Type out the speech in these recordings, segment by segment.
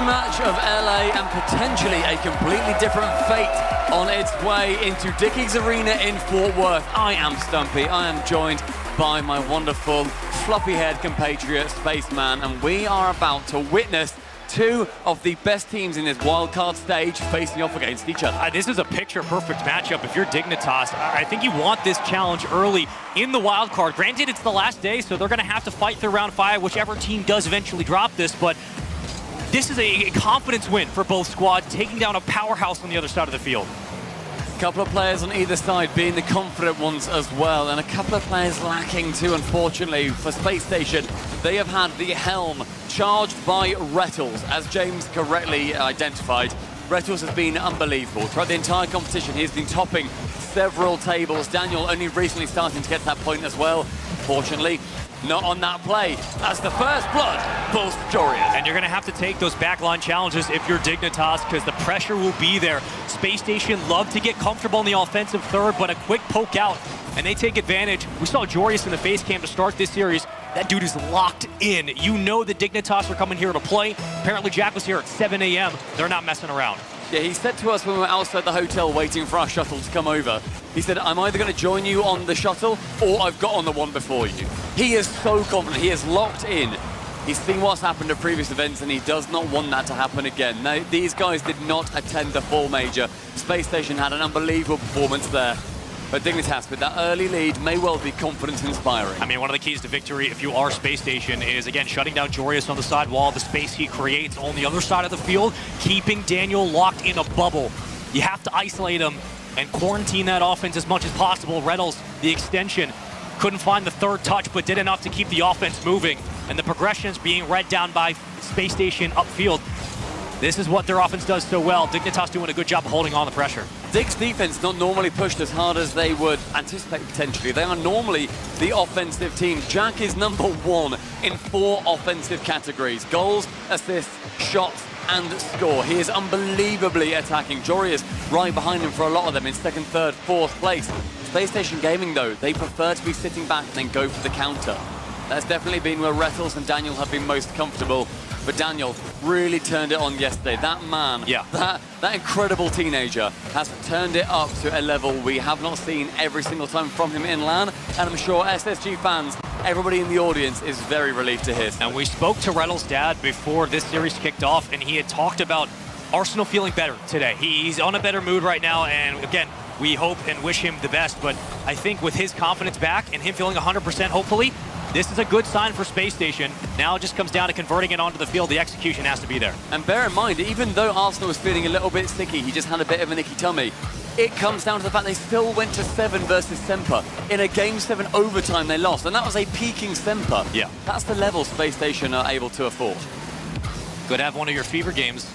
rematch of LA and potentially a completely different fate on its way into Dickie's Arena in Fort Worth. I am Stumpy. I am joined by my wonderful floppy-haired compatriot Spaceman, and we are about to witness two of the best teams in this wildcard stage facing off against each other. This is a picture-perfect matchup. If you're Dignitas, I think you want this challenge early in the wildcard. Granted, it's the last day, so they're going to have to fight through round 5, whichever team does eventually drop this, but this is a confidence win for both squads, taking down a powerhouse on the other side of the field. A couple of players on either side being the confident ones as well, and a couple of players lacking too, unfortunately. For Space Station, they have had the helm charged by Rettles, as James correctly identified. Rettles has been unbelievable. Throughout the entire competition, he's been topping several tables. Daniel only recently starting to get to that point as well. Fortunately, not on that play. That's the first blood pulls Jorius. And you're going to have to take those backline challenges if you're Dignitas, because the pressure will be there. Space Station love to get comfortable in the offensive third, but a quick poke out, and they take advantage. We saw Jorius in the face cam to start this series. That dude is locked in. You know the Dignitas are coming here to play. Apparently Jack was here at 7 a.m. They're not messing around. Yeah, he said to us when we were outside the hotel waiting for our shuttle to come over, he said, I'm either going to join you on the shuttle or I've got on the one before you. He is so confident. He is locked in. He's seen what's happened at previous events and he does not want that to happen again. Now, these guys did not attend the full major. Space Station had an unbelievable performance there. But Dignitas, with that early lead, may well be confidence-inspiring. I mean, one of the keys to victory, if you are Space Station, is, again, shutting down Jorius on the side wall, the space he creates on the other side of the field, keeping Daniel locked in a bubble. You have to isolate him and quarantine that offense as much as possible. Rettles, the extension, couldn't find the third touch, but did enough to keep the offense moving. And the progressions being read down by Space Station upfield. This is what their offense does so well. Dignitas doing a good job of holding on the pressure. Dig's defense not normally pushed as hard as they would anticipate potentially. They are normally the offensive team. Jack is #1 in 4 offensive categories: goals, assists, shots, and score. He is unbelievably attacking. Jorius right behind him for a lot of them in 2nd, 3rd, 4th place. Space Station Gaming, though, they prefer to be sitting back and then go for the counter. That's definitely been where Rettles and Daniel have been most comfortable. But Daniel really turned it on yesterday. That man, yeah, that incredible teenager has turned it up to a level we have not seen every single time from him in LAN. And I'm sure SSG fans, everybody in the audience is very relieved to hear. And we spoke to Rettles' dad before this series kicked off, and he had talked about Arsenal feeling better today. He's on a better mood right now, and again, we hope and wish him the best. But I think with his confidence back and him feeling 100%, hopefully, this is a good sign for Space Station. Now it just comes down to converting it onto the field. The execution has to be there. And bear in mind, even though Arsenal was feeling a little bit sticky, he just had a bit of an icky tummy, it comes down to the fact they still went to 7 versus Semper. In a Game 7 overtime they lost, and that was a peaking Semper. Yeah. That's the level Space Station are able to afford. Could have one of your fever games,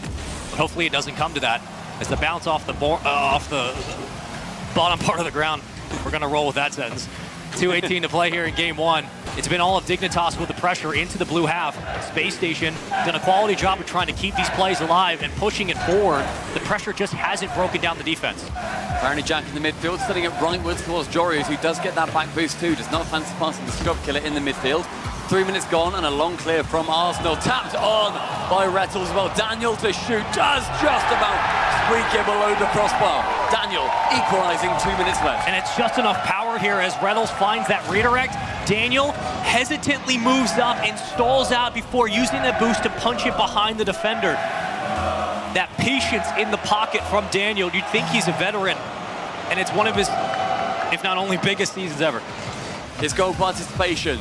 but hopefully it doesn't come to that. As the bounce off the bottom part of the ground, we're going to roll with that sentence. 2:18 to play here in Game 1. It's been all of Dignitas with the pressure into the blue half. Space Station done a quality job of trying to keep these plays alive and pushing it forward. The pressure just hasn't broken down the defense. Apparently Jack in the midfield, setting it rightwards towards Jorius, who does get that back boost too. Does not fancy passing the scrub killer in the midfield. 3 minutes gone and a long clear from Arsenal. Tapped on by Rettles as well. Daniel to shoot, does just about squeak it below the crossbar. Daniel equalizing, 2 minutes left. And it's just enough power here as Rettles finds that redirect. Daniel hesitantly moves up and stalls out before using the boost to punch it behind the defender. That patience in the pocket from Daniel, you'd think he's a veteran, and it's one of his, if not only biggest seasons ever. His goal participation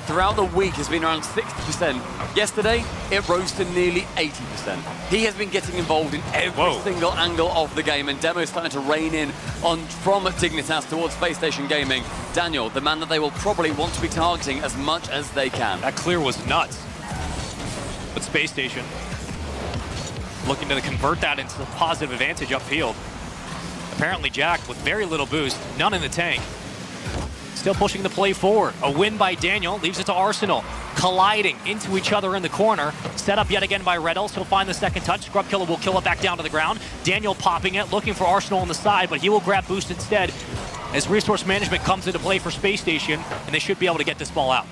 throughout the week has been around 60%. Yesterday, it rose to nearly 80%. He has been getting involved in every single angle of the game, and Demo's starting to rein in on from Dignitas towards Space Station Gaming. Daniel, the man that they will probably want to be targeting as much as they can. That clear was nuts. But Space Station looking to convert that into a positive advantage upfield. Apparently Jack with very little boost, none in the tank. Still pushing the play forward. A win by Daniel leaves it to Arsenal. Colliding into each other in the corner. Set up yet again by Rettles. He'll find the second touch. Scrub Killer will kill it back down to the ground. Daniel popping it, looking for Arsenal on the side, but he will grab boost instead as resource management comes into play for Space Station, and they should be able to get this ball out.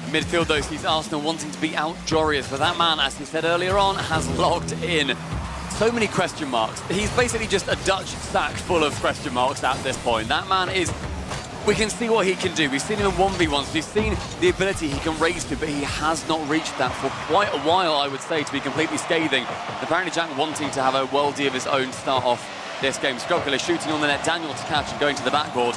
Midfield, though, sees Arsenal wanting to beat out Joreuz, but that man, as he said earlier on, has logged in. So many question marks. He's basically just a Dutch sack full of question marks at this point. That man is... We can see what he can do. We've seen him in 1v1s. We've seen the ability he can raise to, but he has not reached that for quite a while, I would say, to be completely scathing. Apparently, Jack wanting to have a worldie of his own start off this game. Scrubkiller shooting on the net, Daniel to catch and going to the backboard.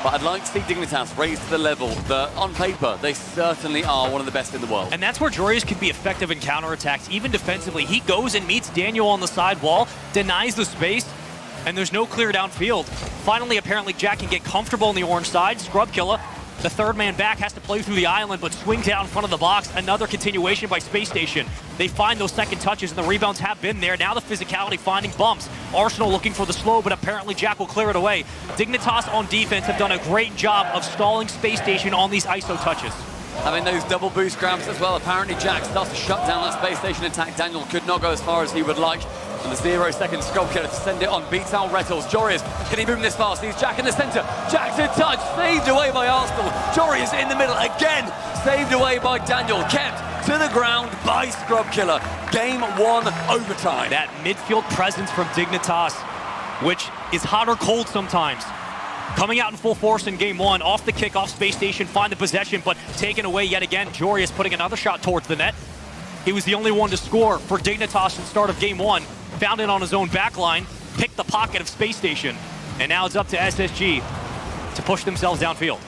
But I'd like to see Dignitas raise to the level that, on paper, they certainly are one of the best in the world. And that's where Joreuz can be effective in counterattacks, even defensively. He goes and meets Daniel on the side wall, denies the space, and there's no clear downfield. Finally, apparently, Jack can get comfortable on the orange side. Scrubkiller, the third man back, has to play through the island, but swings out in front of the box. Another continuation by Spacestation. They find those second touches, and the rebounds have been there. Now the physicality finding bumps. Arsenal looking for the slow, but apparently Jack will clear it away. Dignitas on defense have done a great job of stalling Spacestation on these ISO touches. Having those double boost grabs as well. Apparently, Jack starts to shut down that Spacestation attack. Daniel could not go as far as he would like. And the 0-second Scrubkiller to send it on, beats out Rettles. Joreuz, can he boom this fast? He's Jack in the center. Jack to touch, saved away by Arsenal. Joreuz in the middle again, saved away by Daniel. Kept to the ground by Scrubkiller. Game 1 overtime. That midfield presence from Dignitas, which is hot or cold sometimes. Coming out in full force in game 1, off the kickoff, Spacestation find the possession, but taken away yet again. Joreuz putting another shot towards the net. He was the only one to score for Dignitas at the start of game 1. Found it on his own backline, picked the pocket of Spacestation, and now it's up to SSG to push themselves downfield.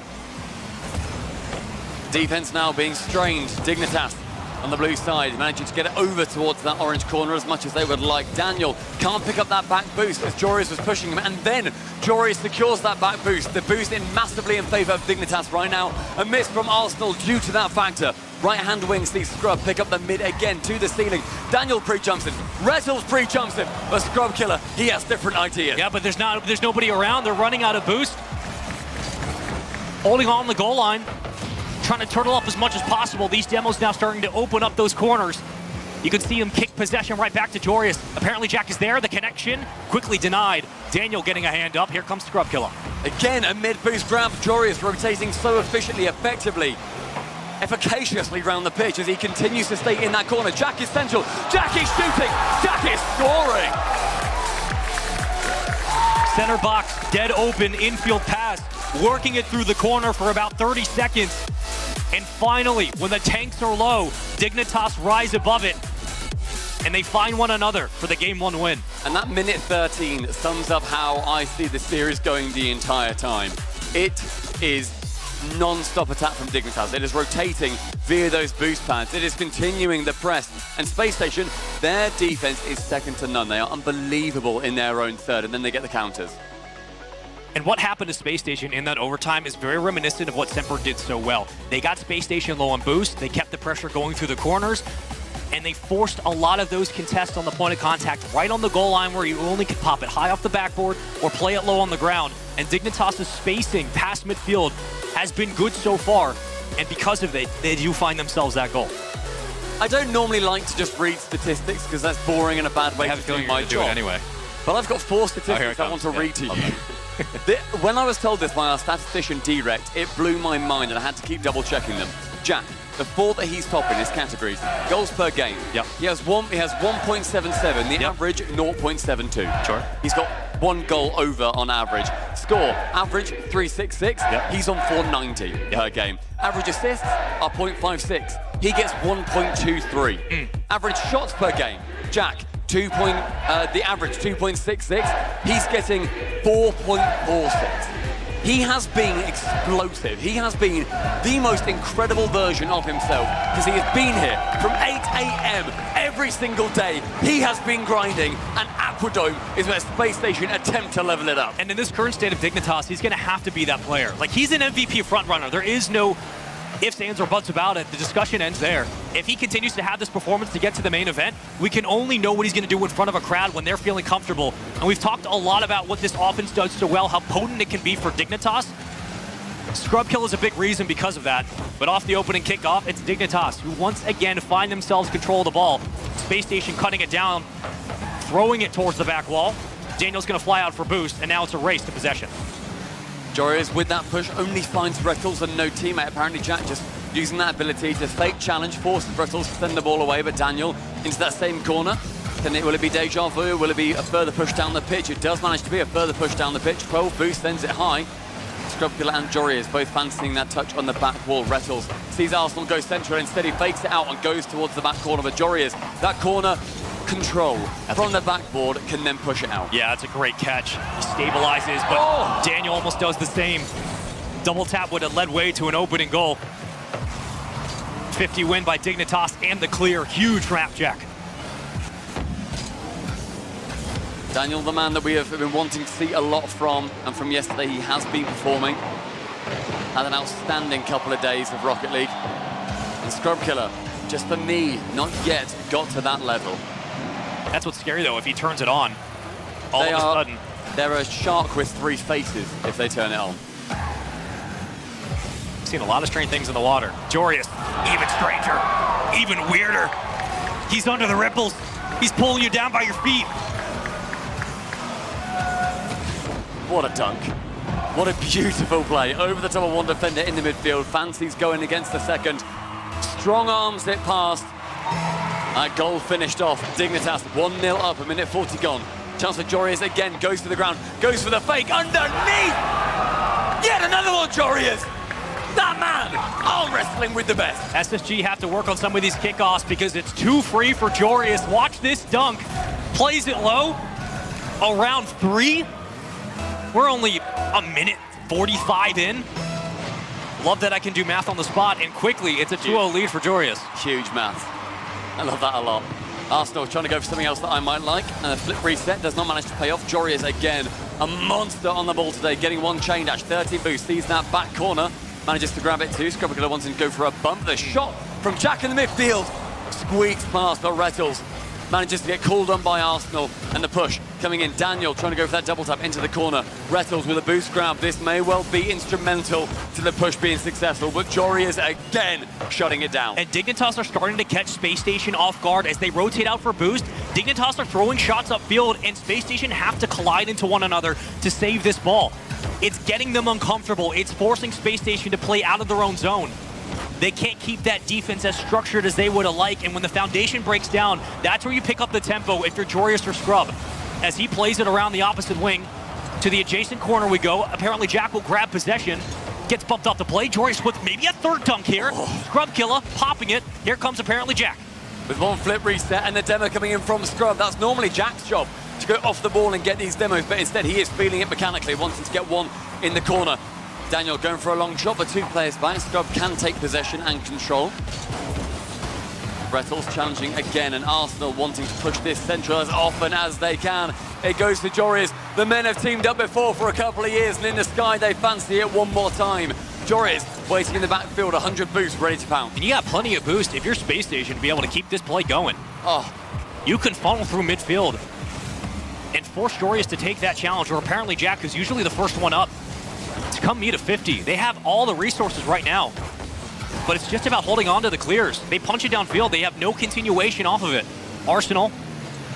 Defense now being strained. Dignitas on the blue side, managing to get it over towards that orange corner as much as they would like. Daniel can't pick up that back boost as Joreuz was pushing him, and then Joreuz secures that back boost. The boost in massively in favor of Dignitas right now. A miss from Arsenal due to that factor. Right-hand wing sees Scrub pick up the mid again to the ceiling. Daniel pre-jumps him. Rettles pre-jumps him. But Scrubkiller, he has different ideas. Yeah, but there's nobody around. They're running out of boost. Holding on the goal line. Trying to turtle up as much as possible. These demos now starting to open up those corners. You can see him kick possession right back to Joreuz. Apparently Jack is there. The connection quickly denied. Daniel getting a hand up. Here comes Scrubkiller. Again, a mid-boost grab. Joreuz rotating so efficiently, effectively, efficaciously around the pitch as he continues to stay in that corner. Jack is central. Jack is shooting. Jack is scoring. Center box, dead open, infield pass. Working it through the corner for about 30 seconds. And finally, when the tanks are low, Dignitas rise above it. And they find one another for the game 1 win. And that minute 13 sums up how I see the series going the entire time. It is non-stop attack from Dignitas. It is rotating via those boost pads. It is continuing the press. And Spacestation, their defense is second to none. They are unbelievable in their own third, and then they get the counters. And what happened to Spacestation in that overtime is very reminiscent of what Semper did so well. They got Spacestation low on boost, they kept the pressure going through the corners, and they forced a lot of those contests on the point of contact right on the goal line where you only could pop it high off the backboard or play it low on the ground. And Dignitas' spacing past midfield has been good so far, and because of it, they do find themselves that goal. I don't normally like to just read statistics because that's boring and a bad way to do my job. Anyway. But I've got 4 statistics I want to read to you. When I was told this by our statistician Direct, it blew my mind and I had to keep double checking them. Jack, the 4 that he's top in his categories, goals per game. Yep. He has 1.77, the average 0.72. Sure. He's got 1 goal over on average. Score, average 366. Yep. He's on 490 per game. Average assists are 0.56. He gets 1.23. Average shots per game, Jack, the average 2.66. He's getting 4.46. He has been explosive. He has been the most incredible version of himself because he has been here from 8 a.m. every single day. He has been grinding, and Aquadome is where Spacestation attempt to level it up. And in this current state of Dignitas, he's going to have to be that player. Like, he's an MVP frontrunner. There is no ifs, ands, or buts about it. The discussion ends there. If he continues to have this performance to get to the main event, we can only know what he's going to do in front of a crowd when they're feeling comfortable. And we've talked a lot about what this offense does so well, how potent it can be for Dignitas. Scrubkill is a big reason because of that. But off the opening kickoff, it's Dignitas, who once again find themselves control of the ball. Spacestation cutting it down, throwing it towards the back wall. Daniel's going to fly out for boost, and now it's a race to possession. Joreuz with that push only finds Rettles and no teammate. Apparently Jack just using that ability to fake challenge, force Brittles to send the ball away, but Daniel into that same corner. Will it be deja vu? Will it be a further push down the pitch? It does manage to be a further push down the pitch. 12 boost, sends it high. Scrubkiller and Joreas both fancying that touch on the back wall. Rettles sees Arsenal go central, instead he fakes it out and goes towards the back corner. But Joreas, that corner control from the backboard, can then push it out. Yeah, that's a great catch. He stabilizes, but Daniel almost does the same. Double tap would have led way to an opening goal. 50 win by Dignitas and the clear. Huge from Jack. Daniel, the man that we have been wanting to see a lot from, and from yesterday he has been performing. Had an outstanding couple of days of Rocket League. And Scrubkiller, just for me, not yet got to that level. That's what's scary though, if he turns it on, all of a sudden. They're a shark with 3 faces if they turn it on. Seen a lot of strange things in the water. Joreas, even stranger, even weirder. He's under the ripples. He's pulling you down by your feet. What a dunk. What a beautiful play. Over the top of one defender in the midfield. Fancies going against the second. Strong arms it past. That goal finished off. Dignitas 1-0 up, a minute 40 gone. Chance for Joreas again, goes to the ground, goes for the fake, underneath! Yet another one, Joreas! That man, arm wrestling with the best. SSG have to work on some of these kickoffs because it's too free for Joreas. Watch this dunk. Plays it low. Around 3. We're only a minute 45 in. Love that I can do math on the spot, and quickly, it's a 2-0 lead for Joreas. Huge math. I love that a lot. Arsenal trying to go for something else that I might like, and a flip reset does not manage to pay off. Joreas again, a monster on the ball today, getting one chain dash, 13 boost, sees that back corner, manages to grab it too. Scrubkiller wants to go for a bump. The shot from Jack in the midfield, squeaks past, but Rettles manages to get called on by Arsenal, and the push coming in. Daniel trying to go for that double tap into the corner. Rettles with a boost grab. This may well be instrumental to the push being successful, but Joreas again shutting it down. And Dignitas are starting to catch Space Station off guard as they rotate out for boost. Dignitas are throwing shots upfield, and Space Station have to collide into one another to save this ball. It's getting them uncomfortable. It's forcing Space Station to play out of their own zone. They can't keep that defense as structured as they would have liked, and when the foundation breaks down, that's where you pick up the tempo if you're Joreas or Scrub. As he plays it around the opposite wing, to the adjacent corner we go. Apparently Jack will grab possession, gets bumped off the play. Joreas with maybe a third dunk here. Scrubkiller popping it. Here comes apparently Jack. With one flip reset and the demo coming in from Scrub. That's normally Jack's job, to go off the ball and get these demos, but instead he is feeling it mechanically, wanting to get one in the corner. Daniel going for a long shot, but 2 players back. Scrub can take possession and control. Rettles challenging again, and Arsenal wanting to push this central as often as they can. It goes to Joreas. The men have teamed up before for a couple of years, and in the sky they fancy it one more time. Joreas waiting in the backfield, 100 boost, ready to pound. And you got plenty of boost if you're Space Station to be able to keep this play going. You can funnel through midfield and force Joreas to take that challenge, or apparently Jack is usually the first one up to come meet a 50. They have all the resources right now, but it's just about holding on to the clears. They punch it downfield. They have no continuation off of it. Arsenal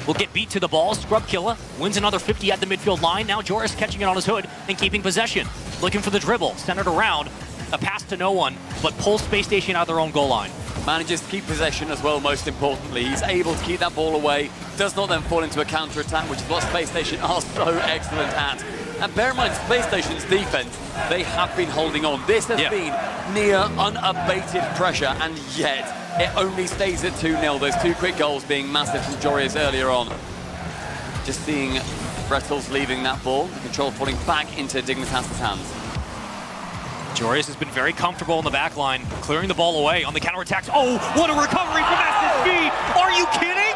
will get beat to the ball. Scrubkiller wins another 50 at the midfield line. Now Joreas catching it on his hood and keeping possession. Looking for the dribble, centered around. A pass to no one, but pulls Space Station out of their own goal line. Manages to keep possession as well, most importantly. He's able to keep that ball away. Does not then fall into a counter-attack, which is what Space Station are so excellent at. And bear in mind, Space Station's defense, they have been holding on. This has been near unabated pressure, and yet it only stays at 2-0. Those 2 quick goals being massive from Joreas earlier on. Just seeing Rettles leaving that ball, the control falling back into Dignitas' hands. Joreas has been very comfortable in the back line, clearing the ball away on the counterattacks. Oh, what a recovery from SSG! Are you kidding?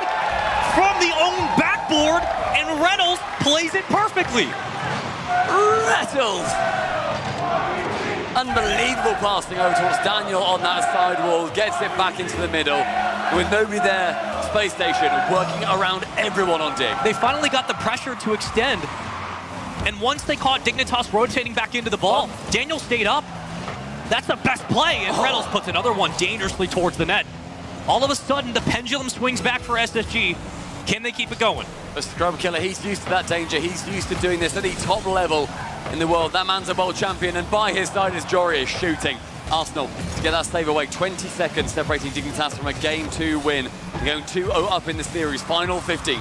From the own backboard, and Rettles plays it perfectly. Rettles! Unbelievable passing over towards Daniel on that side wall, gets it back into the middle. With nobody there, Space Station working around everyone on Dig. They finally got the pressure to extend, and once they caught Dignitas rotating back into the ball, Daniel stayed up. That's the best play, and Rettles puts another one dangerously towards the net. All of a sudden, the pendulum swings back for SSG. Can they keep it going? The Scrubkiller, he's used to that danger. He's used to doing this at the top level in the world. That man's a world champion, and by his side is Joreas shooting. Arsenal to get that save away. 20 seconds separating Dignitas from a Game 2 win. They're going 2-0 up in the series. Final 50. You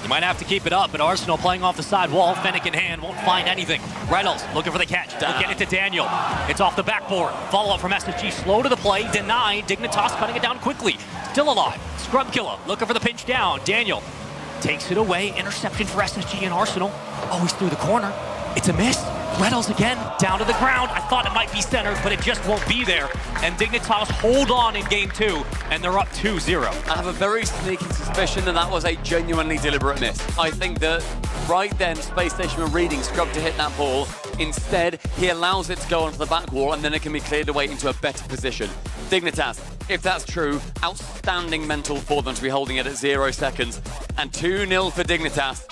might have to keep it up, but Arsenal playing off the side wall, Fennec in hand, won't find anything. Reynolds looking for the catch. We'll get it to Daniel. It's off the backboard. Follow-up from SSG, slow to the play, denied. Dignitas cutting it down quickly. Still alive. Scrub Killer looking for the pinch down. Daniel takes it away. Interception for SSG and Arsenal. Oh, he's through the corner. It's a miss. Reynolds again, down to the ground. I thought it might be centered, but it just won't be there. And Dignitas hold on in Game 2, and they're up 2-0. I have a very sneaky suspicion that was a genuinely deliberate miss. I think that right then, Space Station were reading Scrub to hit that ball. Instead, he allows it to go onto the back wall, and then it can be cleared away into a better position. Dignitas, if that's true, outstanding mental for them to be holding it at 0 seconds. And 2-0 for Dignitas.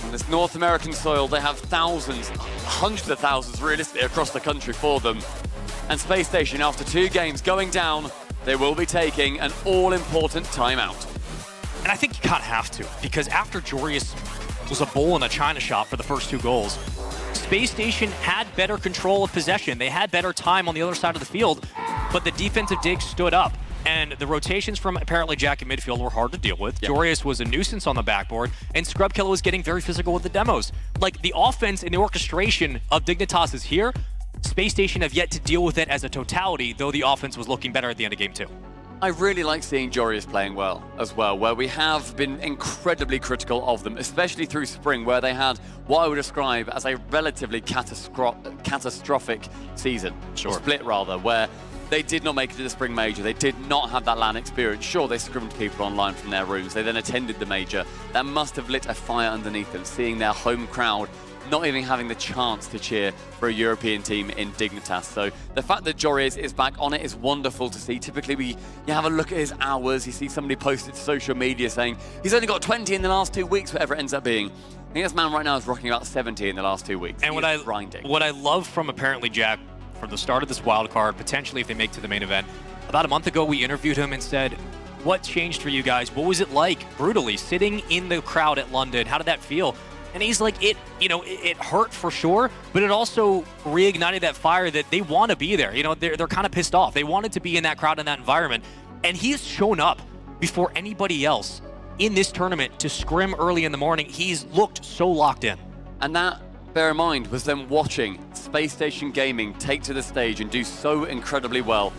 On this North American soil, they have thousands, hundreds of thousands realistically across the country for them. And Space Station, after 2 games going down, they will be taking an all-important timeout. And I think you kind of have to, because after Jorius was a bull in a China shop for the first 2 goals, Space Station had better control of possession. They had better time on the other side of the field, but the defensive dig stood up. And the rotations from apparently Jack in midfield were hard to deal with. Yep. Jorius was a nuisance on the backboard, and Scrub Killer was getting very physical with the demos. Like, the offense and the orchestration of Dignitas is here. Space Station have yet to deal with it as a totality, though the offense was looking better at the end of Game 2. I really like seeing Jorius playing well as well, where we have been incredibly critical of them, especially through spring, where they had what I would describe as a relatively catastrophic season. Sure. Split, rather, where they did not make it to the spring major. They did not have that LAN experience. Sure, they scrimmed people online from their rooms. They then attended the major. That must have lit a fire underneath them, seeing their home crowd not even having the chance to cheer for a European team in Dignitas. So the fact that Jorius is back on it is wonderful to see. Typically, you have a look at his hours. You see somebody post it to social media saying he's only got 20 in the last 2 weeks, whatever it ends up being. I think this man right now is rocking about 70 in the last 2 weeks. And what I love from apparently Jack, from the start of this wild card, potentially if they make to the main event, about a month ago we interviewed him and said, what changed for you guys? What was it like, brutally, sitting in the crowd at London? How did that feel? And he's like, it hurt for sure, but it also reignited that fire that they want to be there. They're kind of pissed off. They wanted to be in that crowd, in that environment. And he's shown up before anybody else in this tournament to scrim early in the morning. He's looked so locked in. And that, bear in mind, was them watching Space Station Gaming take to the stage and do so incredibly well.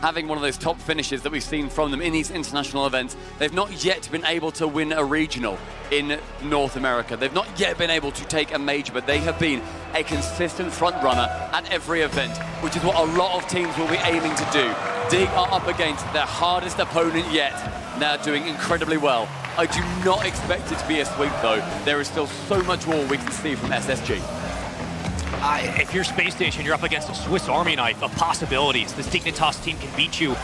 Having one of those top finishes that we've seen from them in these international events, they've not yet been able to win a regional in North America. They've not yet been able to take a major, but they have been a consistent front runner at every event, which is what a lot of teams will be aiming to do. Dig are up against their hardest opponent yet. They're doing incredibly well. I do not expect it to be a sweep, though. There is still so much more we can see from SSG. If you're Space Station, you're up against a Swiss Army knife of possibilities. This Dignitas team can beat you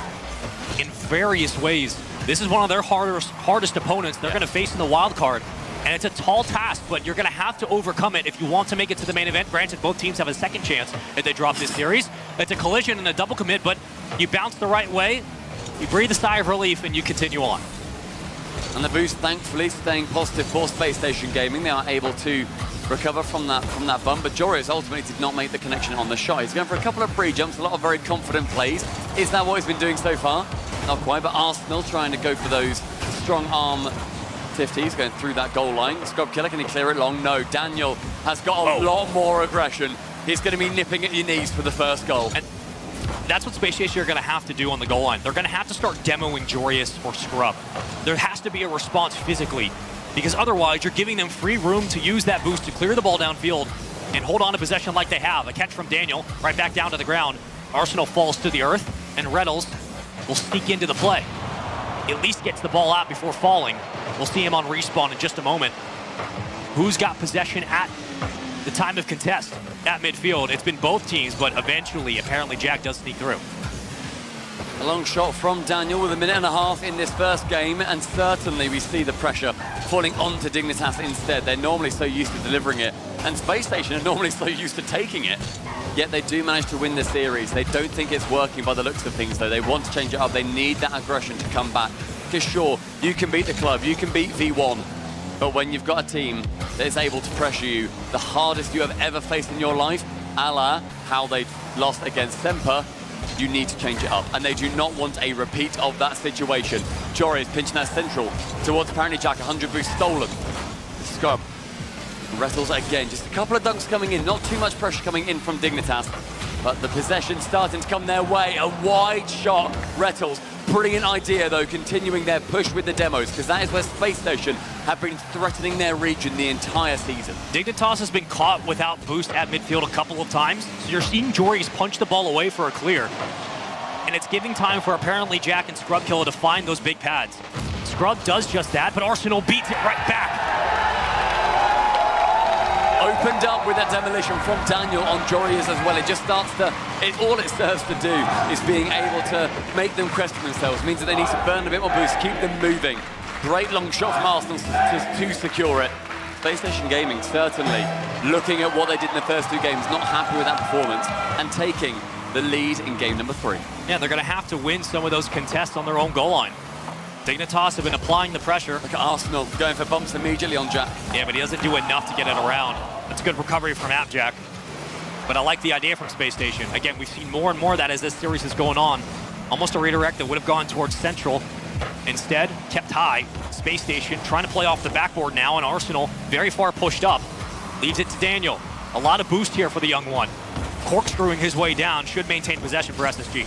in various ways. This is one of their hardest opponents they're going to face in the wild card. And it's a tall task, but you're going to have to overcome it if you want to make it to the main event. Granted, both teams have a second chance if they drop this series. It's a collision and a double commit, but you bounce the right way, you breathe a sigh of relief, and you continue on. And the boost, thankfully, staying positive for Space Station Gaming. They are able to recover from that bump, but Jorius ultimately did not make the connection on the shot. He's going for a couple of pre-jumps, a lot of very confident plays. Is that what he's been doing so far? Not quite, but Arsenal trying to go for those strong arm 50s, going through that goal line. Scrub Killer, can he clear it long? No, Daniel has got a lot more aggression. He's going to be nipping at your knees for the first goal. And that's what Space Station are going to have to do on the goal line. They're going to have to start demoing Jorius or Scrub. There has to be a response physically, because otherwise you're giving them free room to use that boost to clear the ball downfield and hold on to possession like they have. A catch from Daniel, right back down to the ground. Arsenal falls to the earth, and Reynolds will sneak into the play. At least gets the ball out before falling. We'll see him on respawn in just a moment. Who's got possession at the time of contest at midfield? It's been both teams, but eventually, apparently, Jack does sneak through. A long shot from Daniel with 1.5 minutes in this first game, and certainly we see the pressure falling onto Dignitas instead. They're normally so used to delivering it, and Space Station are normally so used to taking it. Yet they do manage to win the series. They don't think it's working by the looks of things, though. They want to change it up. They need that aggression to come back. Because sure, you can beat the club, you can beat V1, but when you've got a team that is able to pressure you, the hardest you have ever faced in your life, a la how they lost against Semper, you need to change it up. And they do not want a repeat of that situation. Jory is pinching that central towards apparently Jack, 100 boost stolen. Scrub. Rettles again, just a couple of dunks coming in, not too much pressure coming in from Dignitas, but the possession starting to come their way. A wide shot, Rettles. Brilliant idea though, continuing their push with the demos, because that is where Space Station have been threatening their region the entire season. Dignitas has been caught without boost at midfield a couple of times, so you're seeing Jory's punch the ball away for a clear. And it's giving time for apparently Jack and Scrub Killer to find those big pads. Scrub does just that, but Arsenal beats it right back. Opened up with that demolition from Daniel on Jorius as well. It just starts to, all it serves to do is being able to make them question themselves. Means that they need to burn a bit more boost, keep them moving. Great long shot from Arsenal to secure it. Spacestation Gaming certainly looking at what they did in the first two games, not happy with that performance, and taking the lead in game number 3. Yeah, they're going to have to win some of those contests on their own goal line. Dignitas have been applying the pressure. Look at Arsenal going for bumps immediately on Jack. Yeah, but he doesn't do enough to get it around. That's a good recovery from Jack. But I like the idea from Space Station. Again, we've seen more and more of that as this series is going on. Almost a redirect that would have gone towards Central. Instead, kept high. Space Station trying to play off the backboard now, and Arsenal very far pushed up. Leaves it to Daniel. A lot of boost here for the young one. Corkscrewing his way down, should maintain possession for SSG.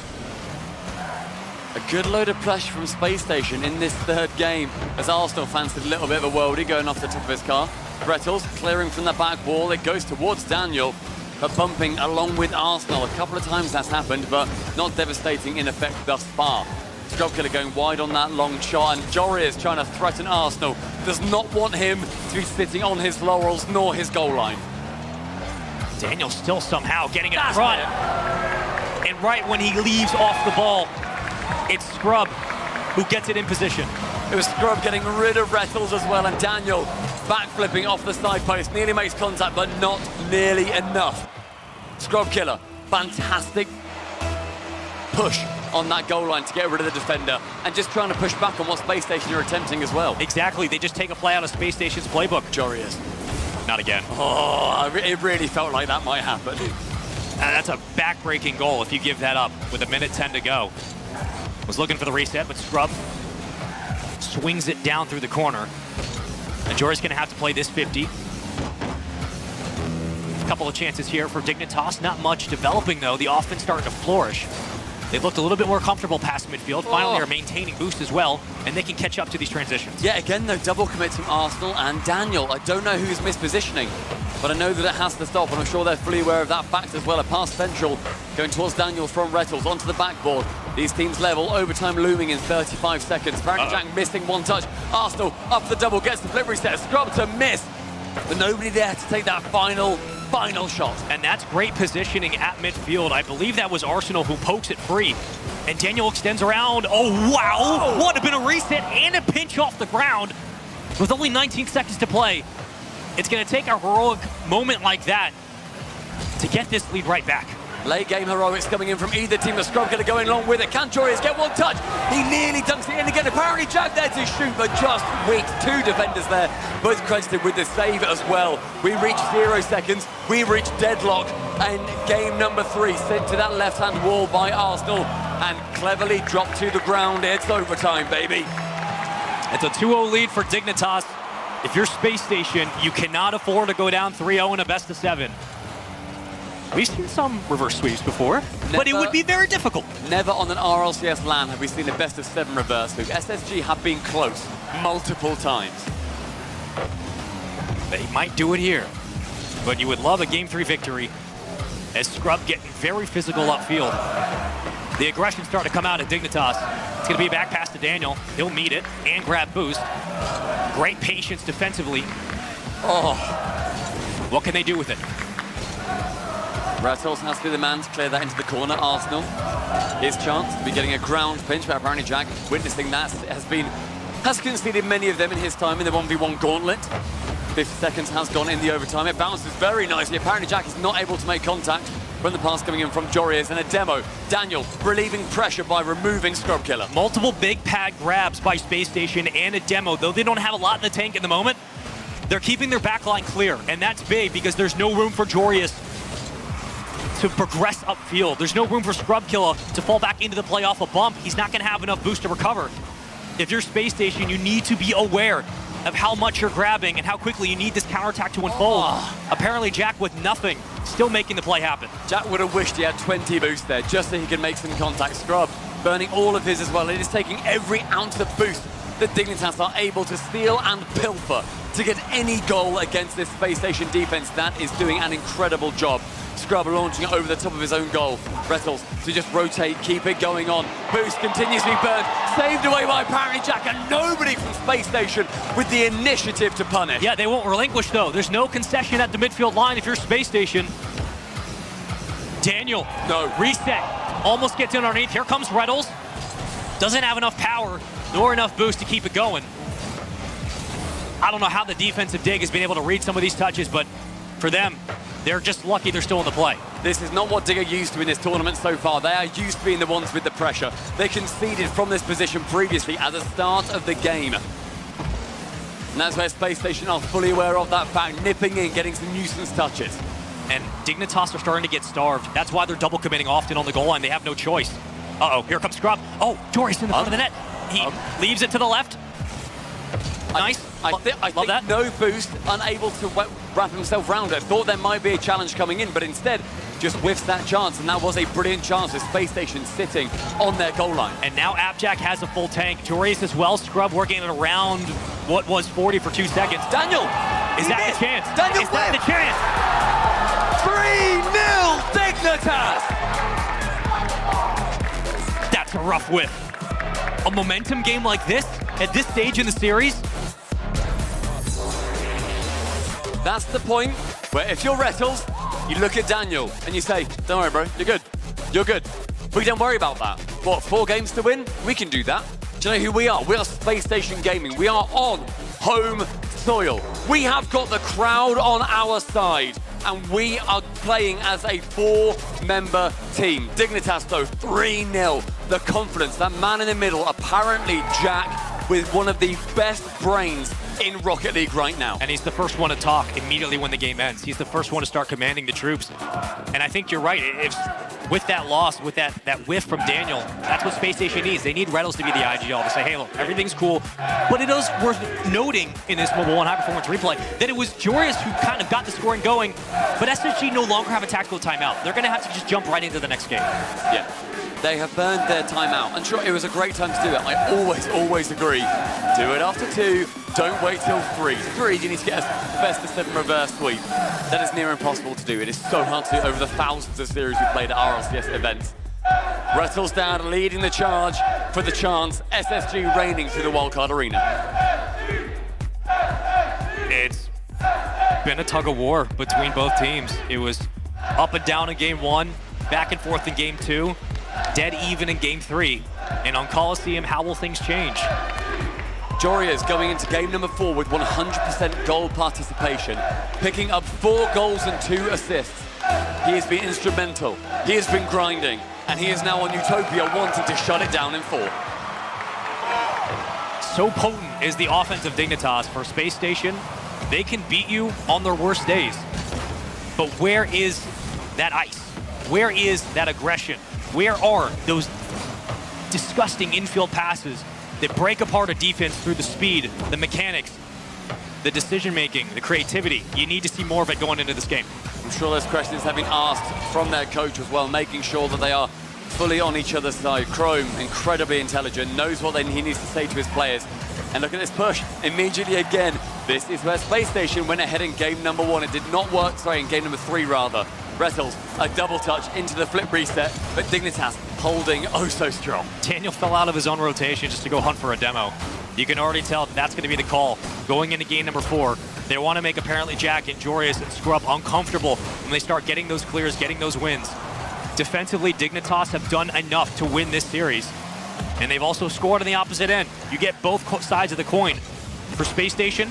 A good load of pressure from Space Station in this third game, as Arsenal fancied a little bit of a worldie going off the top of his car. Brettles clearing from the back wall. It goes towards Daniel, but bumping along with Arsenal. A couple of times that's happened, but not devastating in effect thus far. Scrub Killer going wide on that long shot, and Jory is trying to threaten Arsenal. Does not want him to be sitting on his laurels nor his goal line. Daniel still somehow getting in front. And right when he leaves off the ball, it's Scrub who gets it in position. It was Scrub getting rid of Rettles as well, and Daniel backflipping off the side post. Nearly makes contact, but not nearly enough. Scrub Killer, fantastic push on that goal line to get rid of the defender, and just trying to push back on what Space Station are attempting as well. Exactly, they just take a play out of Space Station's playbook. Jorius. Not again. Oh, it really felt like that might happen. That's a back-breaking goal if you give that up with 1:10 to go. Was looking for the reset, but Scrub swings it down through the corner. And Jory's going to have to play this 50. A couple of chances here for Dignitas. Not much developing, though. The offense starting to flourish. They've looked a little bit more comfortable past midfield. Finally are maintaining boost as well, and they can catch up to these transitions. Yeah, again, though, double commits from Arsenal and Daniel. I don't know who's mispositioning, but I know that it has to stop, and I'm sure they're fully aware of that fact as well. A pass central going towards Daniel from Rettles onto the backboard. These teams level, overtime looming in 35 seconds. Apparently Jack missing one touch. Arsenal up the double, gets the flip reset. Scrub to miss, but nobody there to take that final shot. And that's great positioning at midfield. I believe that was Arsenal who pokes it free. And Daniel extends around. Oh, wow. Would have been a reset and a pinch off the ground with only 19 seconds to play. It's going to take a heroic moment like that to get this lead right back. Late game heroics coming in from either team. The Scrub Killer going along with it. Can Jorius get one touch? He nearly dunks it in again. Apparently Jack there to shoot, but just weak. Two defenders there, both credited with the save as well. We reach 0 seconds. We reach deadlock. And game number 3 sent to that left-hand wall by Arsenal and cleverly dropped to the ground. It's overtime, baby. It's a 2-0 lead for Dignitas. If you're Space Station, you cannot afford to go down 3-0 in a best-of-7. We've seen some reverse sweeps before, but it would be very difficult. Never on an RLCS LAN have we seen a best-of-7 reverse sweep. SSG have been close multiple times. They might do it here, but you would love a Game 3 victory as Scrub getting very physical upfield. The aggression starting to come out at Dignitas. It's going to be a back pass to Daniel. He'll meet it and grab boost. Great patience defensively. Oh. What can they do with it? Rettles has to be the man to clear that into the corner. Arsenal, his chance to be getting a ground pinch, but apparently Jack, witnessing that, has conceded many of them in his time in the 1v1 gauntlet. 50 seconds has gone in the overtime. It bounces very nicely. Apparently Jack is not able to make contact from the pass coming in from Jorius, and a demo. Daniel relieving pressure by removing Scrub Killer. Multiple big pad grabs by Space Station and a demo. Though they don't have a lot in the tank at the moment, they're keeping their back line clear, and that's big because there's no room for Jorius. to progress upfield. There's no room for Scrub Killer to fall back into the play off a bump. He's not going to have enough boost to recover. If you're Space Station, you need to be aware of how much you're grabbing and how quickly you need this counterattack to unfold. Apparently, Jack with nothing, still making the play happen. Jack would have wished he had 20 boost there just so he could make some contact. Scrub burning all of his as well. It is taking every ounce of boost that Dignitas are able to steal and pilfer to get any goal against this Space Station defense. That is doing an incredible job. Scrub launching it over the top of his own goal. Rettles to just rotate, keep it going on. Boost continues to be burned, saved away by apparently Jack, and nobody from Space Station with the initiative to punish. Yeah, they won't relinquish though. There's no concession at the midfield line if you're Space Station. Daniel, no. Reset, almost gets in underneath. Here comes Rettles. Doesn't have enough power, nor enough boost to keep it going. I don't know how the defensive dig has been able to read some of these touches, but for them, they're just lucky they're still in the play. This is not what Dig are used to in this tournament so far. They are used to being the ones with the pressure. They conceded from this position previously at the start of the game. And that's where Space Station are fully aware of that fact, nipping in, getting some nuisance touches. And Dignitas are starting to get starved. That's why they're double committing often on the goal line. They have no choice. Uh-oh, here comes Scrub. Oh, Joris in the front of the net. He leaves it to the left. Nice. I think that. no boost, unable to wrap himself around it. Thought there might be a challenge coming in, but instead just whiffs that chance, and that was a brilliant chance with Space Station sitting on their goal line. And now Abjack has a full tank. Joris as well. Scrub working it around what was 40 for 2 seconds. Daniel! Is that the chance? Daniel Is that the chance? 3-0 Dignitas! That's a rough whiff. A momentum game like this, at this stage in the series? That's the point where if you're Rettles, you look at Daniel and you say, don't worry, bro, you're good. You're good. We don't worry about that. What, 4 games to win? We can do that. Do you know who we are? We are Space Station Gaming. We are on home soil. We have got the crowd on our side, and we are playing as a 4-member team. Dignitas, though, 3-0. The confidence, that man in the middle, apparently Jack, with one of the best brains in Rocket League right now. And he's the first one to talk immediately when the game ends. He's the first one to start commanding the troops. And I think you're right. If with that loss, with that whiff from Daniel, that's what Space Station needs. They need Rettles to be the IGL to say, hey, look, everything's cool. But it is worth noting in this Mobile 1 high-performance replay that it was Joris who kind of got the scoring going, but SSG no longer have a tactical timeout. They're going to have to just jump right into the next game. Yeah. They have burned their timeout. And sure, it was a great time to do it. I always agree. Do it after 2. Don't wait till 3. 3, you need to get a best of 7 reverse sweep. That is near impossible to do. It is so hard to do over the thousands of series we played at RLCS events. Rettles down, leading the charge for the chance. SSG reigning through the Wildcard arena. It's been a tug of war between both teams. It was up and down in game 1, back and forth in game 2. Dead even in game 3. And on Coliseum, how will things change? Joris going into game number 4 with 100% goal participation, picking up 4 goals and 2 assists. He has been instrumental, he has been grinding, and he is now on Utopia wanting to shut it down in 4. So potent is the offense of Dignitas for Space Station. They can beat you on their worst days. But where is that ice? Where is that aggression? Where are those disgusting infield passes that break apart a defense through the speed, the mechanics, the decision-making, the creativity? You need to see more of it going into this game. I'm sure those questions have been asked from their coach as well, making sure that they are fully on each other's side. Chrome, incredibly intelligent, knows what he needs to say to his players. And look at this push, immediately again. This is where Space Station went ahead in game number 1. It did not work, in game number 3 rather. Rettles, a double touch into the flip reset, but Dignitas holding oh so strong. Daniel fell out of his own rotation just to go hunt for a demo. You can already tell that's going to be the call. Going into game number 4, they want to make apparently Jack and Joris and Scrub uncomfortable when they start getting those clears, getting those wins. Defensively, Dignitas have done enough to win this series. And they've also scored on the opposite end. You get both sides of the coin. For Space Station,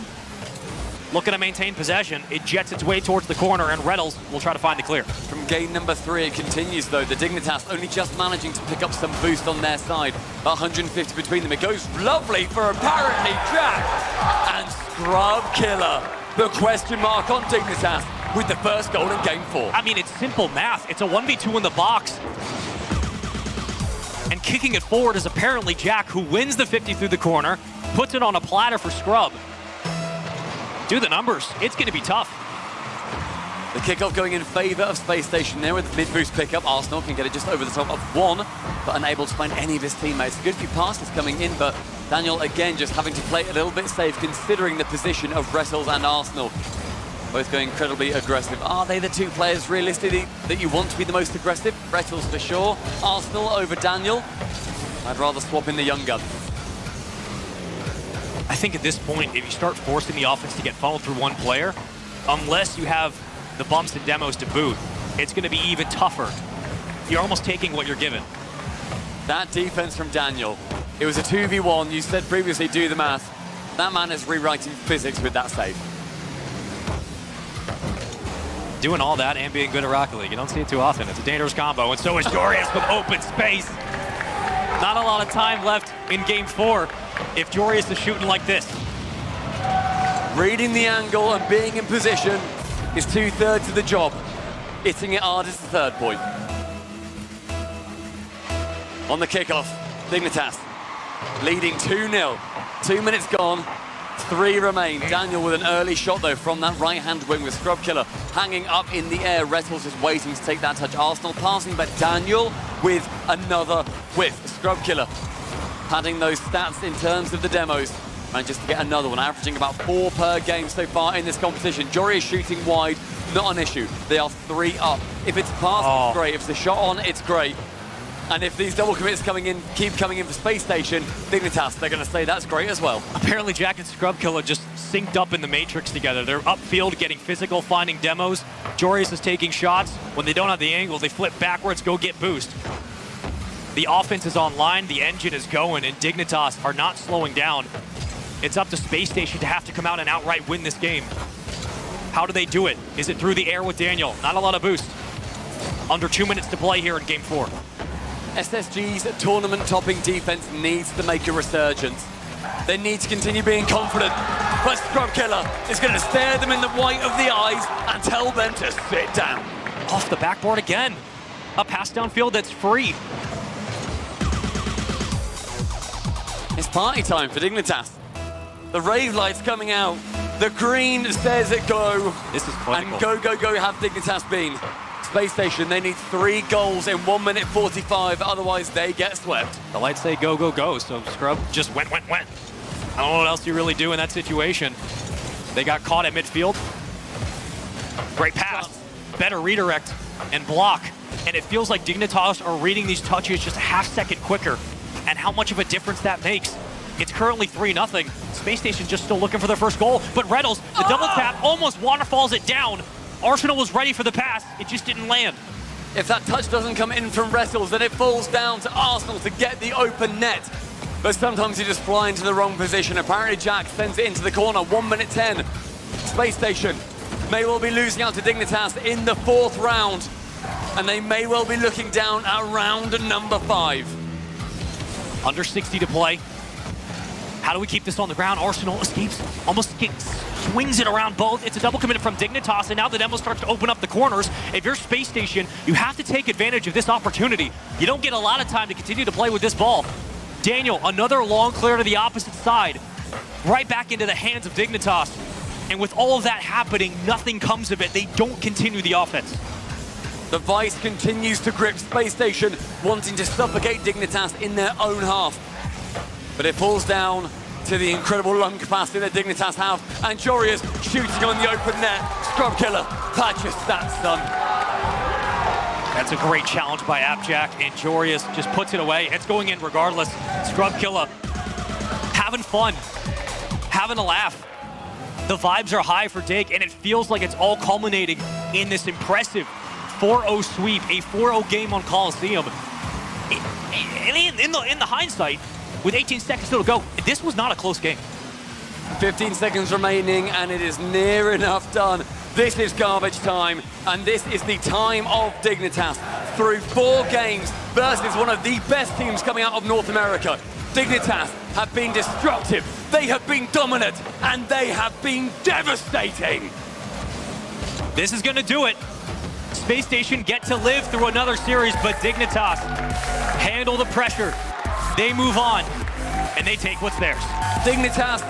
looking to maintain possession, it jets its way towards the corner, and Rettles will try to find the clear. From game number 3, it continues though. The Dignitas only just managing to pick up some boost on their side. 150 between them. It goes lovely for apparently Jack and Scrub Killer. The question mark on Dignitas. with the first goal in Game 4. I mean, it's simple math. It's a 1v2 in the box. And kicking it forward is apparently Jack, who wins the 50 through the corner, puts it on a platter for Scrub. Do the numbers. It's going to be tough. The kickoff going in favor of Space Station there with the mid-boost pickup. Arsenal can get it just over the top of one, but unable to find any of his teammates. A good few passes coming in, but Daniel, again, just having to play a little bit safe considering the position of Rettles and Arsenal. Both going incredibly aggressive. Are they the two players realistically that you want to be the most aggressive? Rettles for sure. Arsenal over Daniel. I'd rather swap in the young gun. I think at this point, if you start forcing the offense to get funneled through one player, unless you have the bumps and demos to boot, it's going to be even tougher. You're almost taking what you're given. That defense from Daniel. It was a 2v1. You said previously, do the math. That man is rewriting physics with that save. Doing all that and being good at Rocket League. You don't see it too often. It's a dangerous combo, and so is Jorius from open space. Not a lot of time left in Game 4 if Jorius is shooting like this. Reading the angle and being in position is 2/3 of the job. Hitting it hard is the third point. On the kickoff, Dignitas leading 2-0. 2 minutes gone, 3 remain. Daniel with an early shot though from that right-hand wing with Scrub Killer hanging up in the air. Rettles is waiting to take that touch. Arsenal passing, but Daniel with another whiff. Scrub Killer padding those stats in terms of the demos. Manages to get another one, averaging about 4 per game so far in this competition. Jory is shooting wide, not an issue. They are 3 up. If it's passed, it's great. If it's a shot on, it's great. And if these double commits keep coming in for Space Station, Dignitas, they're going to say that's great as well. Apparently Jack and Scrub Killer just synced up in the Matrix together. They're upfield getting physical, finding demos. Jorius is taking shots. When they don't have the angle, they flip backwards, go get boost. The offense is online, the engine is going, and Dignitas are not slowing down. It's up to Space Station to have to come out and outright win this game. How do they do it? Is it through the air with Daniel? Not a lot of boost. Under 2 minutes to play here in Game 4. SSG's tournament-topping defense needs to make a resurgence. They need to continue being confident, but Scrub Killer is going to stare them in the white of the eyes and tell them to sit down. Off the backboard again. A pass downfield that's free. It's party time for Dignitas. The rave light's coming out. The green says it go. This is clinical. And go, go, go have Dignitas been. Space Station, they need 3 goals in 1 minute 45, otherwise they get swept. The lights say go, go, go, so Scrub just went. I don't know what else you really do in that situation. They got caught at midfield. Great pass, better redirect and block. And it feels like Dignitas are reading these touches just a half-second quicker. And how much of a difference that makes. It's currently 3-0. Space Station just still looking for their first goal, but Rettles, the double tap, almost waterfalls it down. Arsenal was ready for the pass, it just didn't land. If that touch doesn't come in from Rettles, then it falls down to Arsenal to get the open net. But sometimes you just fly into the wrong position. Apparently Jack sends it into the corner, 1 minute 10. Space Station may well be losing out to Dignitas in the 4th round, and they may well be looking down at round number 5. Under 60 to play. How do we keep this on the ground? Arsenal escapes, swings it around both. It's a double commit from Dignitas, and now the demo starts to open up the corners. If you're Space Station, you have to take advantage of this opportunity. You don't get a lot of time to continue to play with this ball. Daniel, another long clear to the opposite side. Right back into the hands of Dignitas. And with all of that happening, nothing comes of it. They don't continue the offense. The vice continues to grip Space Station, wanting to suffocate Dignitas in their own half. But it falls down to the incredible lung capacity that Dignitas have, and Jorius shooting on the open net. Scrub Killer, patch your stats, son. That's a great challenge by Appjack, and Jorius just puts it away. It's going in regardless. Scrub Killer having fun, having a laugh. The vibes are high for Dig, and it feels like it's all culminating in this impressive 4-0 sweep, a 4-0 game on Coliseum. In the hindsight, with 18 seconds still to go, this was not a close game. 15 seconds remaining, and it is near enough done. This is garbage time, and this is the time of Dignitas. Through 4 games versus one of the best teams coming out of North America, Dignitas have been destructive, they have been dominant, and they have been devastating. This is gonna do it. Space Station get to live through another series, but Dignitas handle the pressure. They move on, and they take what's theirs. Dignitas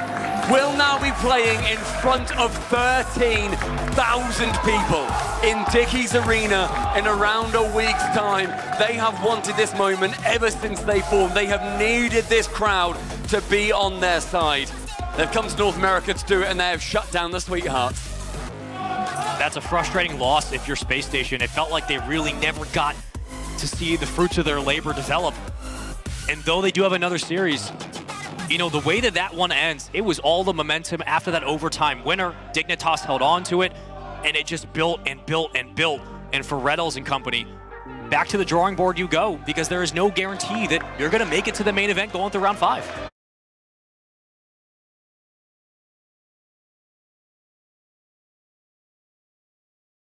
will now be playing in front of 13,000 people in Dickie's Arena in around a week's time. They have wanted this moment ever since they formed. They have needed this crowd to be on their side. They've come to North America to do it, and they have shut down the Sweethearts. That's a frustrating loss if you're Space Station. It felt like they really never got to see the fruits of their labor develop. And though they do have another series, you know, the way that that one ends, it was all the momentum after that overtime winner. Dignitas held on to it, and it just built and built and built. And for Red Elves and company, back to the drawing board you go, because there is no guarantee that you're going to make it to the main event going through round 5.